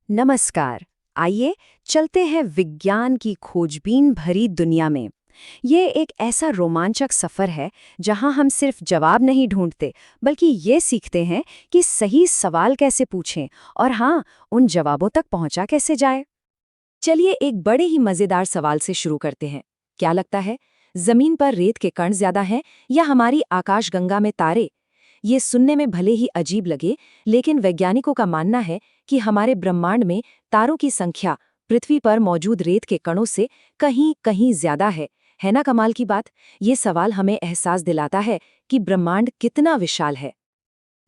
नमस्कार। आइए चलते हैं विज्ञान की खोजबीन भरी दुनिया में। ये एक ऐसा रोमांचक सफर है जहां हम सिर्फ जवाब नहीं ढूंढते बल्कि ये सीखते हैं कि सही सवाल कैसे पूछें और हाँ, उन जवाबों तक पहुंचा कैसे जाए। चलिए एक बड़े ही मजेदार सवाल से शुरू करते हैं। क्या लगता है, जमीन पर रेत के कण ज्यादा हैं या हमारी आकाशगंगा में तारे? ये सुनने में भले ही अजीब लगे, लेकिन वैज्ञानिकों का मानना है कि हमारे ब्रह्मांड में तारों की संख्या पृथ्वी पर मौजूद रेत के कणों से कहीं कहीं ज्यादा है ना कमाल की बात। ये सवाल हमें एहसास दिलाता है कि ब्रह्मांड कितना विशाल है।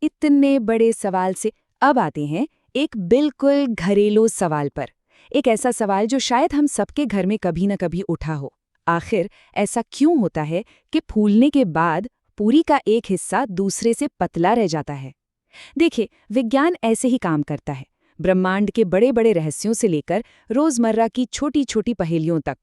इतने बड़े सवाल से अब आते हैं एक बिल्कुल घरेलू सवाल पर। एक ऐसा सवाल जो शायद हम सबके घर में कभी न कभी उठा हो। आखिर ऐसा क्यों होता है कि फूलने के बाद पूरी का एक हिस्सा दूसरे से पतला रह जाता है? देखिए, विज्ञान ऐसे ही काम करता है, ब्रह्मांड के बड़े बड़े रहस्यों से लेकर रोजमर्रा की छोटी छोटी पहेलियों तक।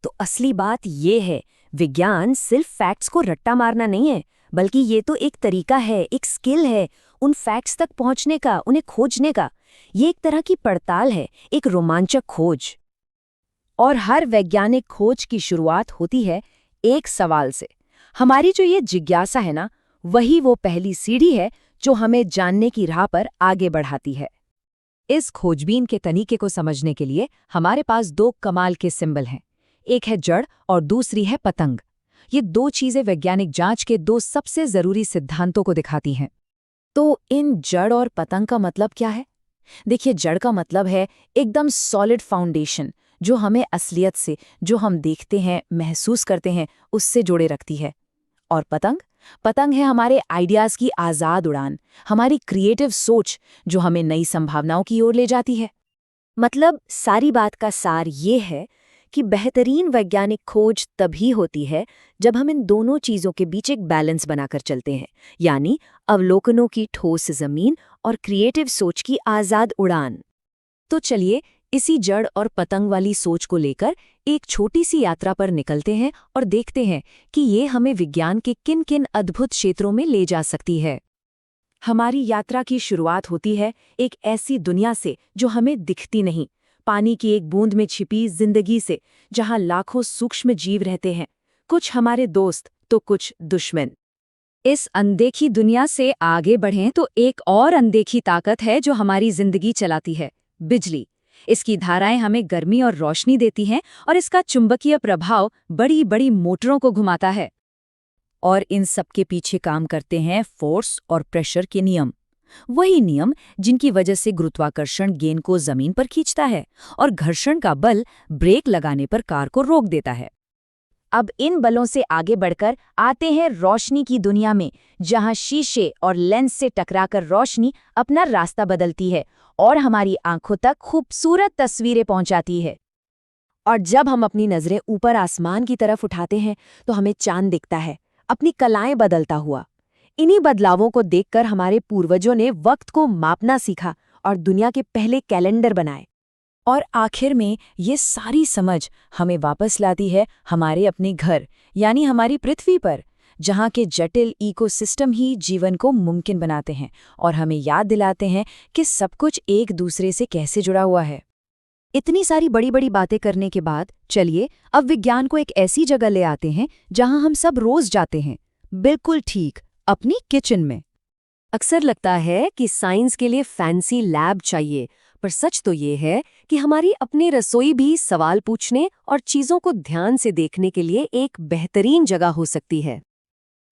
तो असली बात ये है, विज्ञान सिर्फ फैक्ट्स को रट्टा मारना नहीं है, बल्कि ये तो एक तरीका है, एक स्किल है उन फैक्ट्स तक पहुंचने का, उन्हें खोजने का। ये एक तरह की पड़ताल है, एक रोमांचक खोज। और हर वैज्ञानिक खोज की शुरुआत होती है एक सवाल से। हमारी जो ये जिज्ञासा है ना, वही वो पहली सीढ़ी है जो हमें जानने की राह पर आगे बढ़ाती है। इस खोजबीन के तरीके को समझने के लिए हमारे पास दो कमाल के सिंबल हैं। एक है जड़ और दूसरी है पतंग। ये दो चीजें वैज्ञानिक जांच के दो सबसे जरूरी सिद्धांतों को दिखाती हैं। तो इन जड़ और पतंग का मतलब क्या है? देखिए, जड़ का मतलब है एकदम सॉलिड फाउंडेशन, जो हमें असलियत से, जो हम देखते हैं, महसूस करते हैं, उससे जोड़े रखती है। और पतंग पतंग है हमारे आइडियाज की आज़ाद उड़ान, हमारी क्रिएटिव सोच, जो हमें नई संभावनाओं की ओर ले जाती है। मतलब सारी बात का सार ये है कि बेहतरीन वैज्ञानिक खोज तभी होती है जब हम इन दोनों चीज़ों के बीच एक बैलेंस बनाकर चलते हैं, यानी अवलोकनों की ठोस ज़मीन और क्रिएटिव सोच की आज़ाद उड़ान। तो चलिए इसी जड़ और पतंग वाली सोच को लेकर एक छोटी सी यात्रा पर निकलते हैं और देखते हैं कि ये हमें विज्ञान के किन किन अद्भुत क्षेत्रों में ले जा सकती है। हमारी यात्रा की शुरुआत होती है एक ऐसी दुनिया से जो हमें दिखती नहीं, पानी की एक बूंद में छिपी जिंदगी से, जहां लाखों सूक्ष्म जीव रहते हैं, कुछ हमारे दोस्त तो कुछ दुश्मन। इस अनदेखी दुनिया से आगे बढ़ें तो एक और अनदेखी ताकत है जो हमारी जिंदगी चलाती है, बिजली। इसकी धाराएं हमें गर्मी और रोशनी देती हैं और इसका चुंबकीय प्रभाव बड़ी बड़ी मोटरों को घुमाता है। और इन सब के पीछे काम करते हैं फोर्स और प्रेशर के नियम, वही नियम जिनकी वजह से गुरुत्वाकर्षण गेंद को जमीन पर खींचता है और घर्षण का बल ब्रेक लगाने पर कार को रोक देता है। अब इन बलों से आगे बढ़कर आते हैं रोशनी की दुनिया में, जहां शीशे और लेंस से टकराकर रोशनी अपना रास्ता बदलती है और हमारी आंखों तक खूबसूरत तस्वीरें पहुंचाती है। और जब हम अपनी नजरें ऊपर आसमान की तरफ उठाते हैं तो हमें चांद दिखता है, अपनी कलाएं बदलता हुआ। इन्हीं बदलावों को देखकर हमारे पूर्वजों ने वक्त को मापना सीखा और दुनिया के पहले कैलेंडर बनाए। और आखिर में ये सारी समझ हमें वापस लाती है हमारे अपने घर, यानी हमारी पृथ्वी पर, जहाँ के जटिल इकोसिस्टम ही जीवन को मुमकिन बनाते हैं और हमें याद दिलाते हैं कि सब कुछ एक दूसरे से कैसे जुड़ा हुआ है। इतनी सारी बड़ी बड़ी बातें करने के बाद चलिए अब विज्ञान को एक ऐसी जगह ले आते हैं जहाँ हम सब रोज जाते हैं, बिल्कुल ठीक, अपनी किचन में। अक्सर लगता है कि साइंस के लिए फैंसी लैब चाहिए, पर सच तो ये है कि हमारी अपनी रसोई भी सवाल पूछने और चीज़ों को ध्यान से देखने के लिए एक बेहतरीन जगह हो सकती है।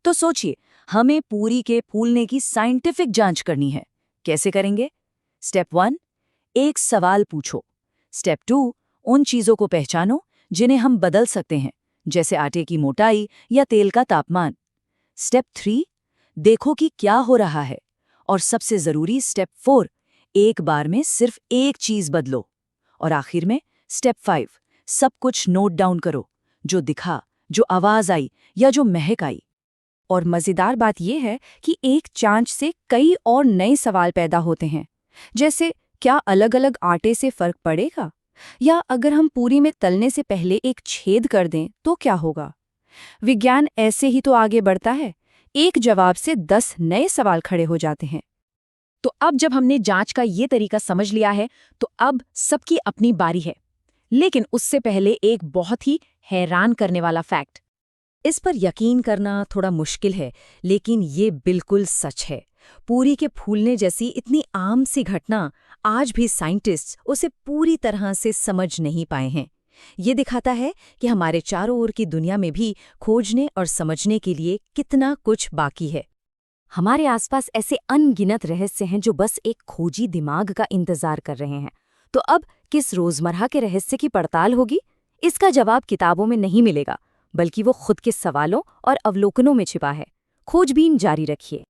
तो सोचिए, हमें पूरी के फूलने की साइंटिफिक जांच करनी है। कैसे करेंगे? स्टेप 1, एक सवाल पूछो। स्टेप 2, उन चीज़ों को पहचानो जिन्हें हम बदल सकते हैं, जैसे आटे की मोटाई या तेल का तापमान। स्टेप 3, देखो कि क्या हो रहा है। और सबसे ज़रूरी स्टेप 4, एक बार में सिर्फ एक चीज़ बदलो। और आखिर में स्टेप 5, सब कुछ नोट डाउन करो, जो दिखा, जो आवाज़ आई या जो महक आई। और मज़ेदार बात यह है कि एक जांच से कई और नए सवाल पैदा होते हैं, जैसे क्या अलग अलग आटे से फर्क पड़ेगा, या अगर हम पूरी में तलने से पहले एक छेद कर दें तो क्या होगा। विज्ञान ऐसे ही तो आगे बढ़ता है, एक जवाब से 10 नए सवाल खड़े हो जाते हैं। तो अब जब हमने जांच का ये तरीका समझ लिया है तो अब सबकी अपनी बारी है। लेकिन उससे पहले एक बहुत ही हैरान करने वाला फैक्ट। इस पर यकीन करना थोड़ा मुश्किल है, लेकिन ये बिल्कुल सच है। पूरी के फूलने जैसी इतनी आम सी घटना आज भी साइंटिस्ट्स उसे पूरी तरह से समझ नहीं पाए हैं। ये दिखाता है कि हमारे चारों ओर की दुनिया में भी खोजने और समझने के लिए कितना कुछ बाकी है। हमारे आसपास ऐसे अनगिनत रहस्य हैं जो बस एक खोजी दिमाग का इंतजार कर रहे हैं। तो अब किस रोजमर्रा के रहस्य की पड़ताल होगी? इसका जवाब किताबों में नहीं मिलेगा, बल्कि वो खुद के सवालों और अवलोकनों में छिपा है। खोजबीन जारी रखिए।